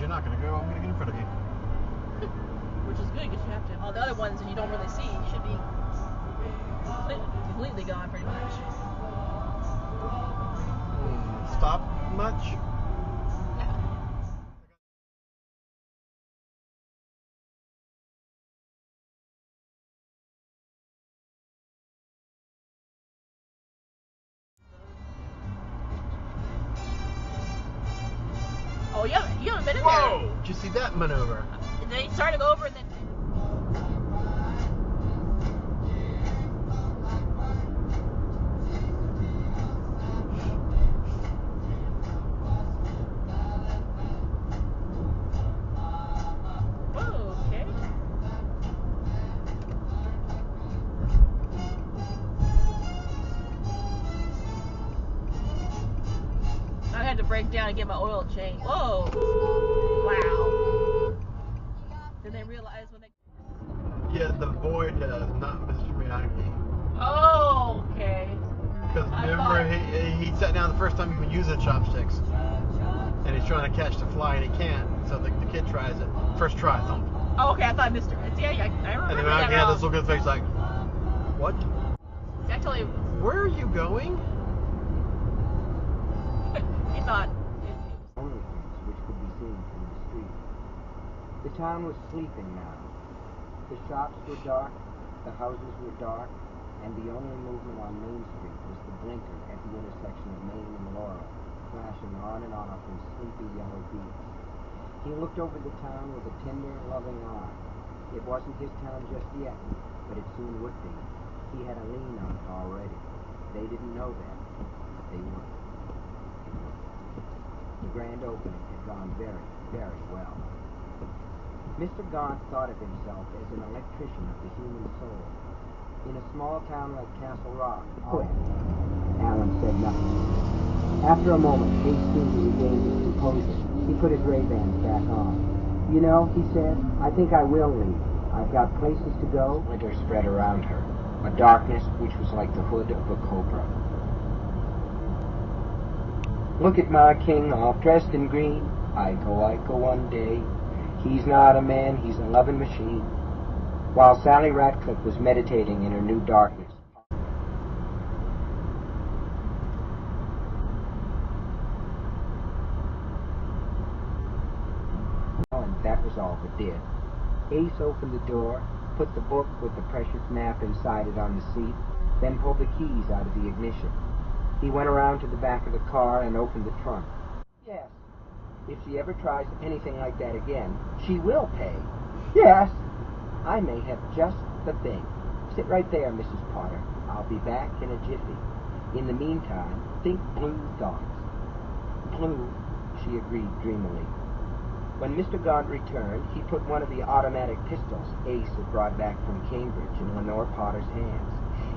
you're not gonna go, I'm gonna get in front of you. Which is good because you have to. All the other ones that you don't really see should be completely gone, pretty much. Stop much? Oh, you haven't been in Whoa! there. Did you see that maneuver? They started to go over and then. Whoa, okay. I had to break down and get my oil change. Whoa! Wow. Did they realize when they? Yeah, the void, not Mr. Miyagi. Oh, okay. Because remember, he sat down the first time he would use the chopsticks. And he's trying to catch the fly and he can't. So the kid tries it. First try, thump. Oh, okay, I thought Mr. Yeah, I remember. And then Miyagi had this look at his face like, what? See, I totally. Where are you going? He thought. Only things which could be seen from the street. The town was sleeping now. The shops were dark, the houses were dark, and the only movement on Main Street was the blinker at the intersection of Main and Laurel, flashing on and off in sleepy yellow beams. He looked over the town with a tender, loving eye. It wasn't his town just yet, but it soon would be. He had a lien on it already. They didn't know that, but they would. The grand opening had gone very, very well. Mr. Gaunt thought of himself as an electrician of the human soul. In a small town like Castle Rock, Alan said nothing. After a moment, Ace seemed to regain his composure. He put his Ray-Bans back on. You know, he said, I think I will leave. I've got places to go. Winter spread around her, a darkness which was like the hood of a cobra. Look at Ma King all dressed in green. I go one day. He's not a man, he's a loving machine. While Sally Ratcliffe was meditating in her new darkness. And that was all that did. Ace opened the door, put the book with the precious map inside it on the seat, then pulled the keys out of the ignition. He went around to the back of the car and opened the trunk. Yes. If she ever tries anything like that again, she will pay. Yes. I may have just the thing. Sit right there, Mrs. Potter. I'll be back in a jiffy. In the meantime, think blue thoughts. Blue, she agreed dreamily. When Mr. Gaunt returned, he put one of the automatic pistols Ace had brought back from Cambridge in Lenore Potter's hands.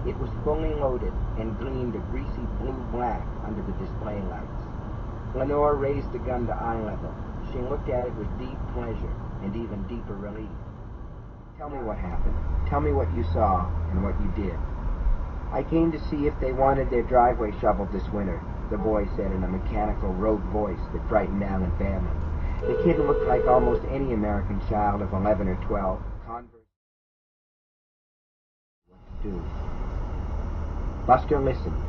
It was fully loaded and gleamed a greasy blue-black under the display lights. Lenore raised the gun to eye level. She looked at it with deep pleasure and even deeper relief. Tell me what happened. Tell me what you saw and what you did. I came to see if they wanted their driveway shoveled this winter, the boy said in a mechanical, rote voice that frightened Alan badly. The kid looked like almost any American child of 11 or 12. Converse. What to do? Buster listened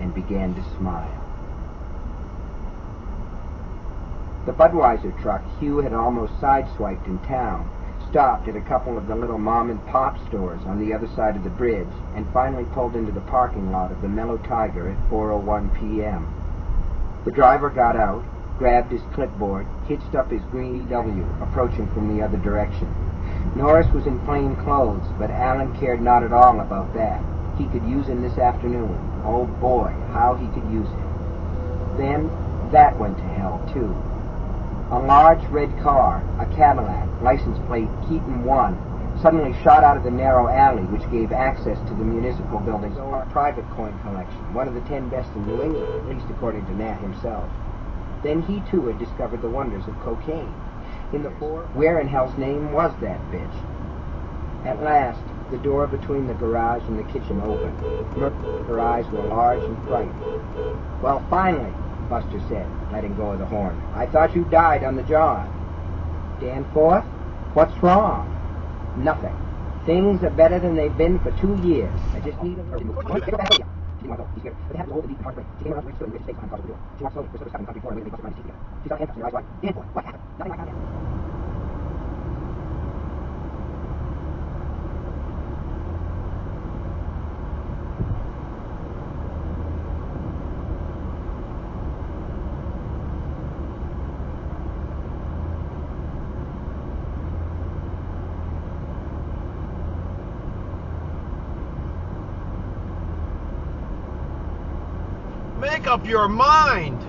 and began to smile. The Budweiser truck Hugh had almost sideswiped in town stopped at a couple of the little mom-and-pop stores on the other side of the bridge and finally pulled into the parking lot of the Mellow Tiger at 4:01 p.m. The driver got out, grabbed his clipboard, hitched up his green VW, approaching from the other direction. Norris was in plain clothes, but Alan cared not at all about that. He could use him this afternoon. Oh boy, how he could use him. Then, that went to hell, too. A large red car, a Cadillac, license plate Keaton 1, suddenly shot out of the narrow alley which gave access to the municipal building's own private coin collection, one of the 10 best in New England, at least according to Nat himself. Then he too had discovered the wonders of cocaine. In the where in hell's name was that bitch? At last, the door between the garage and the kitchen opened. Her eyes were large and frightened. Well, finally, Buster said, letting go of the horn. I thought you died on the job. Danforth, what's wrong? Nothing. Things are better than they've been for 2 years. I just need a little... Make up your mind.